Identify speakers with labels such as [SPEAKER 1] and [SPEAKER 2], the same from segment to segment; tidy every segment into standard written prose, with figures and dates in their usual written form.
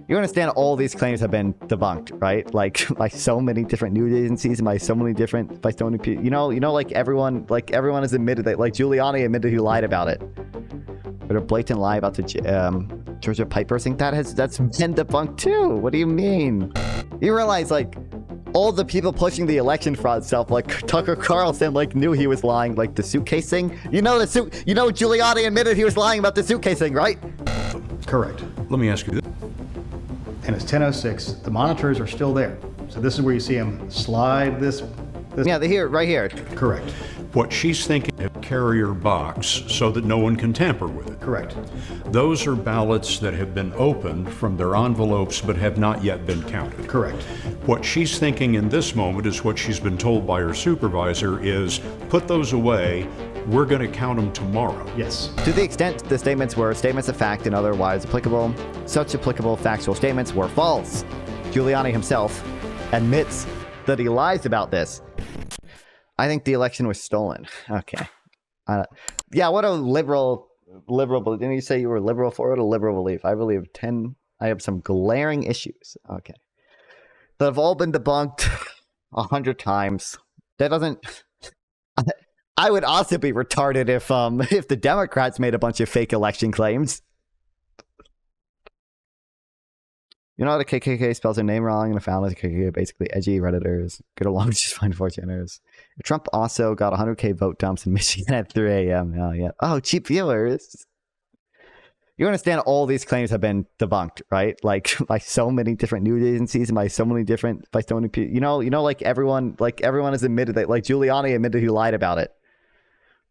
[SPEAKER 1] You understand all these claims have been debunked, right? Like by so many different news agencies and by so many people. Like everyone has admitted that, like Giuliani admitted he lied about it. But a blatant lie about the Georgia pipe thing, that's been debunked too. What do you mean? You realize like all the people pushing the election fraud stuff, like Tucker Carlson, like knew he was lying, like the suitcase thing. Giuliani admitted he was lying about the suitcase thing, right?
[SPEAKER 2] Correct.
[SPEAKER 3] Let me ask you this.
[SPEAKER 2] And it's 10:06. The monitors are still there. So this is where you see him slide this.
[SPEAKER 1] Yeah, they're here, right here.
[SPEAKER 2] Correct.
[SPEAKER 3] What she's thinking of carrier box so that no one can tamper with it.
[SPEAKER 2] Correct.
[SPEAKER 3] Those are ballots that have been opened from their envelopes but have not yet been counted.
[SPEAKER 2] Correct.
[SPEAKER 3] What she's thinking in this moment is what she's been told by her supervisor is, put those away, we're going to count them tomorrow.
[SPEAKER 2] Yes.
[SPEAKER 1] To the extent the statements were statements of fact and otherwise applicable, such applicable factual statements were false. Giuliani himself admits that he lies about this. I think the election was stolen. Okay. Yeah, what a liberal. Didn't you say you were liberal for it? A liberal belief. I believe I have some glaring issues. Okay. That have all been debunked 100 times. That doesn't. I would also be retarded if the Democrats made a bunch of fake election claims. You know how the KKK spells their name wrong, and the founders of the KKK are basically edgy Redditors, get along just fine 4chaners. Trump also got 100K vote dumps in Michigan at 3 a.m. Hell yeah. Oh, cheap viewers. You understand all these claims have been debunked, right? Like by so many different news agencies and by so many people. Like everyone has admitted that, like Giuliani admitted he lied about it.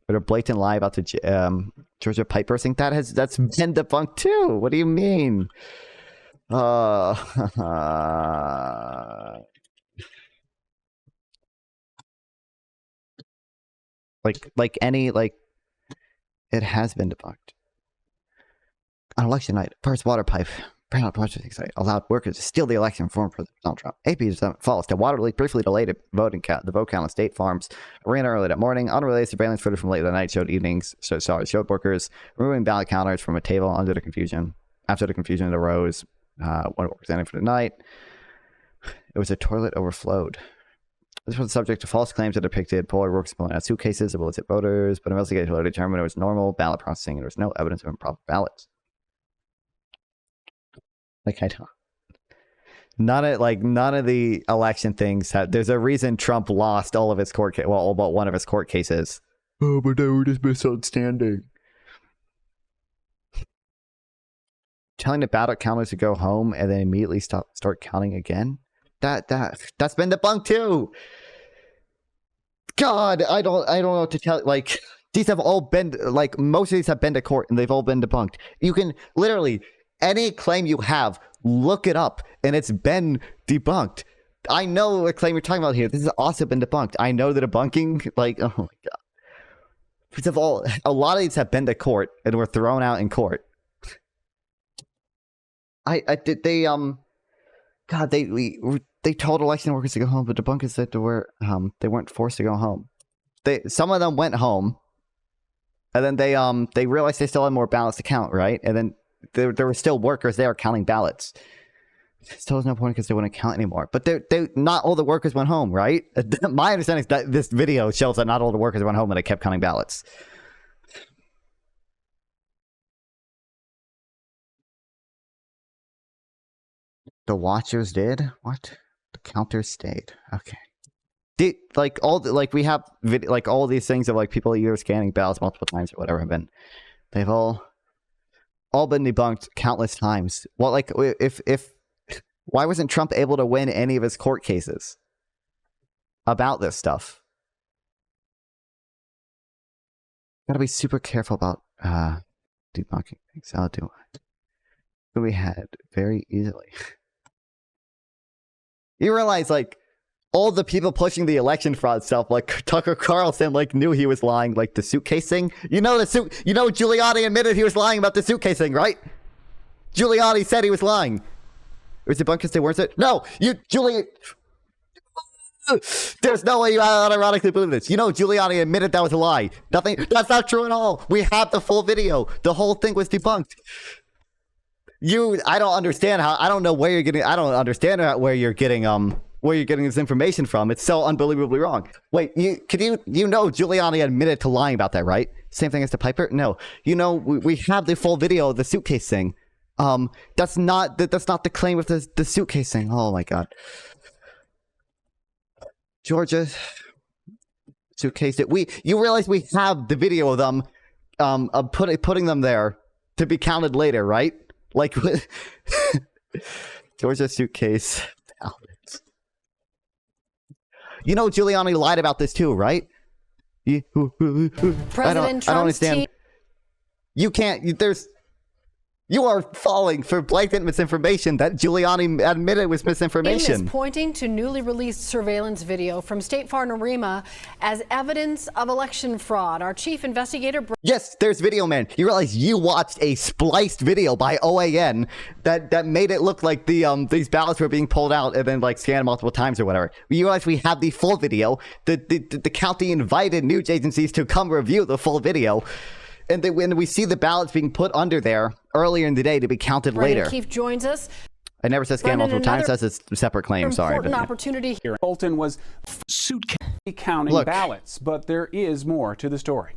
[SPEAKER 1] But a blatant lie about the Georgia pipe thing, that's been debunked too. What do you mean? It has been debunked. On election night, first water pipe burnout project site allowed workers to steal the election from President Donald Trump. AP's false. The water leak briefly delayed the vote count on state farms. Ran early that morning. Unrelated surveillance footage from late that night showed workers removing ballot counters from a table after the confusion arose. One represented for the night. It was a toilet overflowed. This was subject to false claims that depicted poll workers pulling out suitcases of illicit voters, but investigators later determined it was normal ballot processing and there was no evidence of improper ballots. Like I don't. None of the election things have. There's a reason Trump lost all of his court all but one of his court cases. Oh, but they were just misunderstanding. Telling the ballot counters to go home and then immediately start counting again. That's been debunked too. God, I don't know what to tell. Like these have all been most of these have been to court and they've all been debunked. You can literally any claim you have, look it up and it's been debunked. I know what claim you're talking about here. This has also been debunked. I know the debunking. Oh my god. First of all, a lot of these have been to court and were thrown out in court. They told election workers to go home, but debunkers said they weren't forced to go home. Some of them went home, and then they realized they still had more ballots to count, right? And then there were still workers there counting ballots. Still was no point because they wouldn't count anymore. But they not all the workers went home, right? My understanding is that this video shows that not all the workers went home and they kept counting ballots. The watchers did? What? The counters stayed. Okay. We have all these things of people either scanning ballots multiple times or whatever they've all been debunked countless times. Well, if why wasn't Trump able to win any of his court cases about this stuff? Gotta be super careful about debunking things. I'll do it. We had very easily. You realize, all the people pushing the election fraud stuff, like Tucker Carlson, knew he was lying, the suitcase thing. Giuliani admitted he was lying about the suitcase thing, right? Giuliani said he was lying. Was it because they weren't? No, there's no way you unironically believe this. Giuliani admitted that was a lie. That's not true at all. We have the full video. The whole thing was debunked. I don't understand how. I don't know where you're getting. I don't understand where you're getting this information from. It's so unbelievably wrong. Wait, you know Giuliani admitted to lying about that, right? Same thing as to Piper? No. We have the full video of the suitcase thing. That's not the claim of the suitcase thing. Oh my god. Georgia suitcase. You realize we have the video of them putting them there to be counted later, right? Like Georgia suitcase. Giuliani lied about this too, right? I don't understand. You can't. You are falling for blatant misinformation that Giuliani admitted was misinformation.
[SPEAKER 4] Is pointing to newly released surveillance video from State Farm Arima as evidence of election fraud. Our chief investigator.
[SPEAKER 1] Yes, there's video, man. You realize you watched a spliced video by OAN that made it look like these ballots were being pulled out and then like scanned multiple times or whatever. You realize we have the full video. The county invited news agencies to come review the full video. And when we see the ballots being put under there earlier in the day to be counted later.
[SPEAKER 4] Keith joins us.
[SPEAKER 1] I never said scam multiple times. That's a separate claim. Sorry.
[SPEAKER 4] Important opportunity
[SPEAKER 5] here. Bolton was counting ballots, but there is more to the story.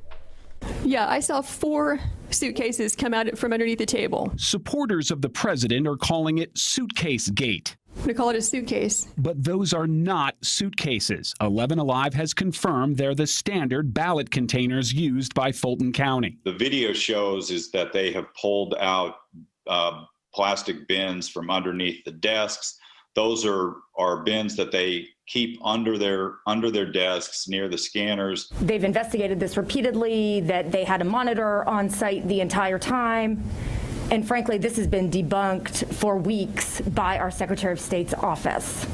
[SPEAKER 6] Yeah, I saw 4 suitcases come out from underneath the table.
[SPEAKER 7] Supporters of the president are calling it suitcase gate.
[SPEAKER 6] I'm going to call it a suitcase.
[SPEAKER 7] But those are not suitcases. 11 Alive has confirmed they're the standard ballot containers used by Fulton County.
[SPEAKER 8] The video shows is that they have pulled out plastic bins from underneath the desks. Those are bins that they keep under their desks near the scanners.
[SPEAKER 9] They've investigated this repeatedly, that they had a monitor on site the entire time. And frankly, this has been debunked for weeks by our Secretary of State's office.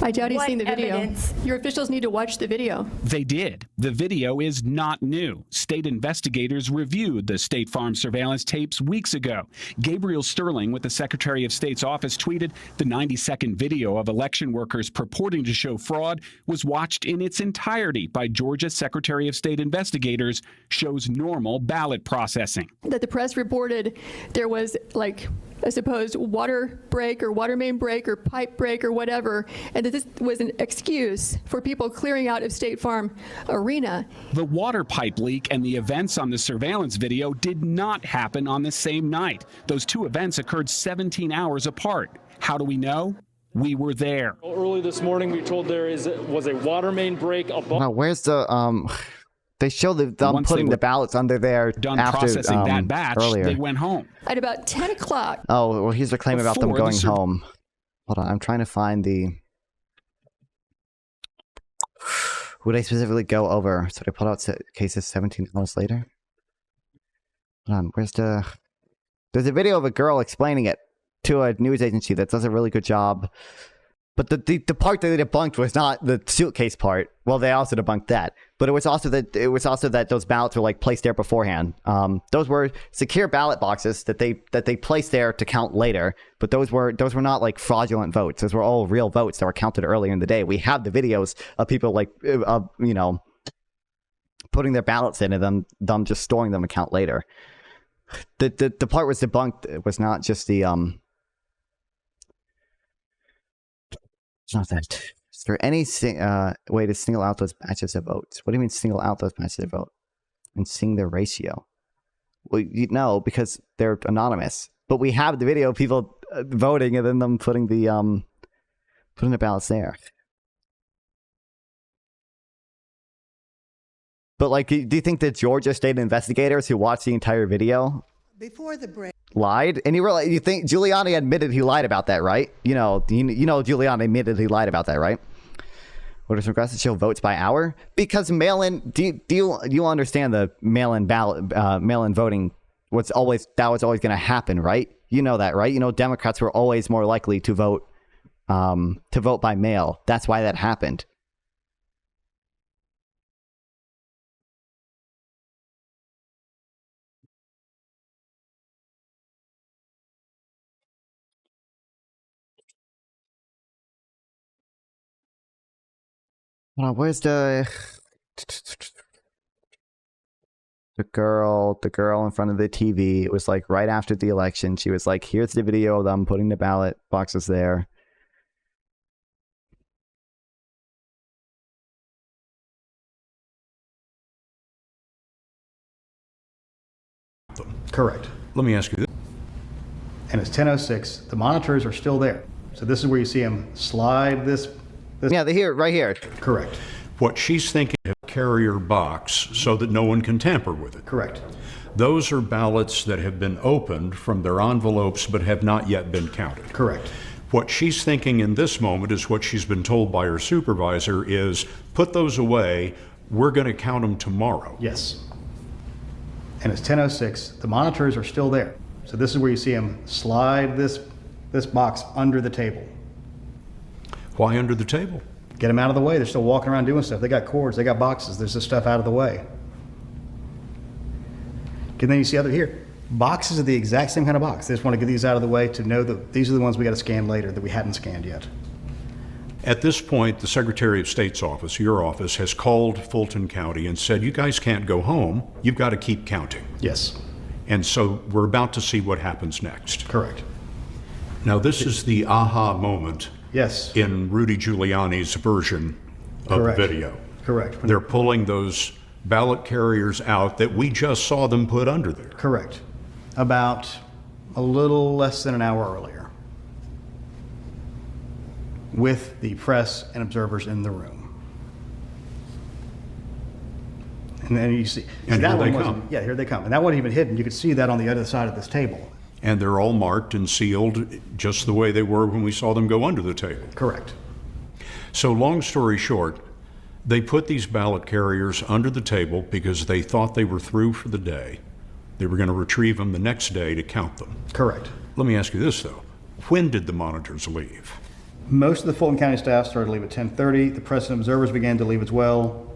[SPEAKER 6] I doubt he's seen the video.
[SPEAKER 9] Evidence?
[SPEAKER 6] Your officials need to watch the video.
[SPEAKER 7] They did. The video is not new. State investigators reviewed the State Farm surveillance tapes weeks ago. Gabriel Sterling with the Secretary of State's office tweeted the 90-second video of election workers purporting to show fraud was watched in its entirety by Georgia Secretary of State investigators, shows normal ballot processing.
[SPEAKER 6] That the press reported there was like a supposed water break or water main break or pipe break or whatever, and that this was an excuse for people clearing out of State Farm Arena.
[SPEAKER 7] The water pipe leak and the events on the surveillance video did not happen on the same night. Those two events occurred 17 hours apart. How do we know? We were there.
[SPEAKER 10] Early this morning, we told there was a water main break above.
[SPEAKER 1] Now, where's the They show them putting the ballots under there
[SPEAKER 7] done
[SPEAKER 1] after
[SPEAKER 7] processing that batch.
[SPEAKER 1] earlier.
[SPEAKER 7] They went home
[SPEAKER 6] At about 10 o'clock.
[SPEAKER 1] Oh, well, here's the claim about them
[SPEAKER 7] Before the
[SPEAKER 1] going home. Hold on, I'm trying to find the. Would they specifically go over? So they pulled out cases 17 hours later. Hold on, where's the? There's a video of a girl explaining it to a news agency that does a really good job. But the part that they debunked was not the suitcase part. Well, they also debunked that, but it was also that those ballots were like placed there beforehand. Those were secure ballot boxes that they placed there to count later. But those were not like fraudulent votes. Those were all real votes that were counted earlier in the day. We have the videos of people like putting their ballots in and them just storing them to count later. The part was debunked. It was not just the It's not that. Is there any way to single out those batches of votes? What do you mean single out those batches of vote and seeing their ratio? Well, no, because they're anonymous. But we have the video of people voting and then them putting the ballots there. But like, do you think the Georgia state investigators who watched the entire video
[SPEAKER 11] before the break
[SPEAKER 1] lied? And you think Giuliani admitted he lied about that, right? You know Giuliani admitted he lied about that, right? Voters request to show votes by hour because mail-in. Do you understand the mail-in ballot, mail-in voting? Was always going to happen, right? You know that, right? You know Democrats were always more likely to vote by mail. That's why that happened. Where's the The girl in front of the TV. It was like right after the election. She was like, here's the video of them putting the ballot boxes there.
[SPEAKER 2] Correct.
[SPEAKER 3] Let me ask you this.
[SPEAKER 2] And it's 10:06. The monitors are still there. So this is where you see him slide this.
[SPEAKER 1] Yeah, they're here, right here.
[SPEAKER 2] Correct.
[SPEAKER 3] What she's thinking of a carrier box so that no one can tamper with it.
[SPEAKER 2] Correct.
[SPEAKER 3] Those are ballots that have been opened from their envelopes but have not yet been counted.
[SPEAKER 2] Correct.
[SPEAKER 3] What she's thinking in this moment is what she's been told by her supervisor is, put those away, we're going to count them tomorrow.
[SPEAKER 2] Yes. And it's 10:06. The monitors are still there. So this is where you see him slide this box under the table.
[SPEAKER 3] Why under the table?
[SPEAKER 2] Get them out of the way. They're still walking around doing stuff. They got cords, they got boxes. There's this stuff out of the way. And then you see here, boxes are the exact same kind of box. They just want to get these out of the way to know that these are the ones we got to scan later that we hadn't scanned yet.
[SPEAKER 3] At this point, the Secretary of State's office, your office, has called Fulton County and said, you guys can't go home. You've got to keep counting.
[SPEAKER 2] Yes.
[SPEAKER 3] And so we're about to see what happens next.
[SPEAKER 2] Correct.
[SPEAKER 3] Now, this is the aha moment.
[SPEAKER 2] Yes.
[SPEAKER 3] In Rudy Giuliani's version of
[SPEAKER 2] Correct.
[SPEAKER 3] the video.
[SPEAKER 2] Correct.
[SPEAKER 3] They're pulling those ballot carriers out that we just saw them put under there.
[SPEAKER 2] Correct. About a little less than an hour earlier, with the press and observers in the room. And then you see,
[SPEAKER 3] And
[SPEAKER 2] that
[SPEAKER 3] here they
[SPEAKER 2] one
[SPEAKER 3] come.
[SPEAKER 2] wasn't, yeah, here they come. And that wasn't even hidden. You could see that on the other side of this table.
[SPEAKER 3] And they're all marked and sealed just the way they were when we saw them go under the table.
[SPEAKER 2] Correct.
[SPEAKER 3] So long story short, they put these ballot carriers under the table because they thought they were through for the day. They were going to retrieve them the next day to count them.
[SPEAKER 2] Correct.
[SPEAKER 3] Let me ask you this, though. When did the monitors leave?
[SPEAKER 2] Most of the Fulton County staff started to leave at 10:30. The press and observers began to leave as well,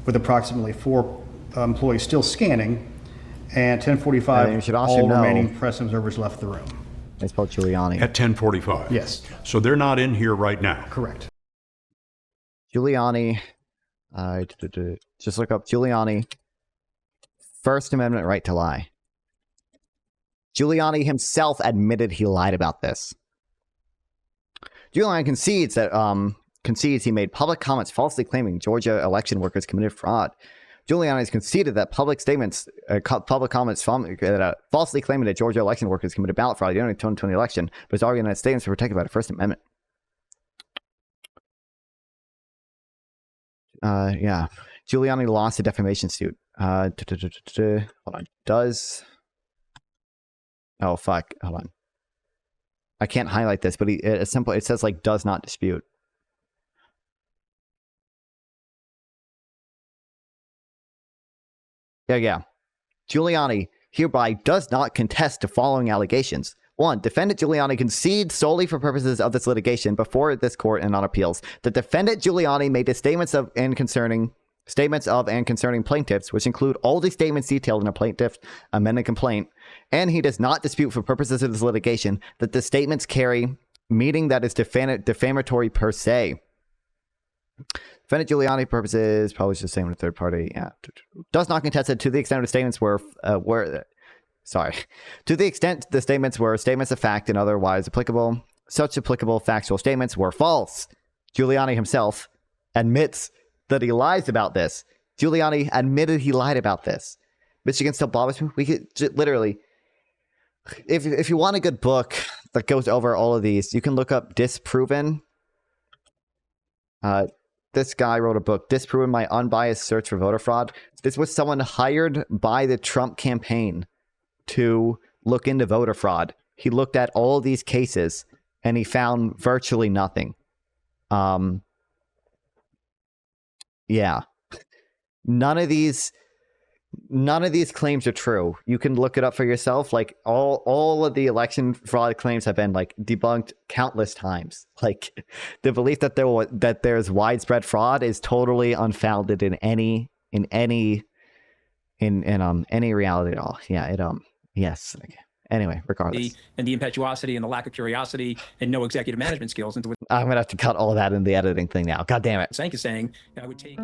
[SPEAKER 2] with approximately 4 employees still scanning. And 10:45,
[SPEAKER 1] you should also
[SPEAKER 2] all
[SPEAKER 1] know-
[SPEAKER 2] remaining press and observers left the room.
[SPEAKER 1] They spelled Giuliani.
[SPEAKER 3] At 10:45?
[SPEAKER 2] Yes.
[SPEAKER 3] So they're not in here right now?
[SPEAKER 2] Correct.
[SPEAKER 1] Giuliani. Just look up Giuliani. First Amendment right to lie. Giuliani himself admitted he lied about this. Giuliani concedes he made public comments falsely claiming Georgia election workers committed fraud. Giuliani has conceded that public comments falsely claiming that Georgia election workers committed ballot fraud during the 2020 election, but is arguing that statements are protected by the First Amendment. Yeah. Giuliani lost a defamation suit. Hold on. Oh, fuck. Hold on. I can't highlight this, but it says like does not dispute. Yeah. Giuliani hereby does not contest the following allegations. 1. Defendant Giuliani concedes solely for purposes of this litigation before this court and on appeals. The defendant Giuliani made the statements of and concerning plaintiffs, which include all the statements detailed in a plaintiff amended complaint, and he does not dispute for purposes of this litigation that the statements carry meaning that is defamatory per se. Defendant Giuliani purposes probably the same with third party. Yeah, does not contest it to the extent the statements were to the extent the statements were statements of fact and otherwise applicable. Such applicable factual statements were false. Giuliani himself admits that he lies about this. Giuliani admitted he lied about this. Michigan still bothers me. We could literally, if you want a good book that goes over all of these, you can look up Disproven. This guy wrote a book, Disproven: My Unbiased Search for Voter Fraud. This was someone hired by the Trump campaign to look into voter fraud. He looked at all these cases and he found virtually nothing. Yeah. None of these claims are true. You can look it up for yourself. Like all of the election fraud claims have been like debunked countless times. Like the belief that there's widespread fraud is totally unfounded in any reality at all. Yeah, yes. Anyway, regardless.
[SPEAKER 11] And the impetuosity and the lack of curiosity and no executive management skills into what
[SPEAKER 1] I'm gonna have to cut all of that in the editing thing now. God damn it.
[SPEAKER 11] Sank is saying, I would take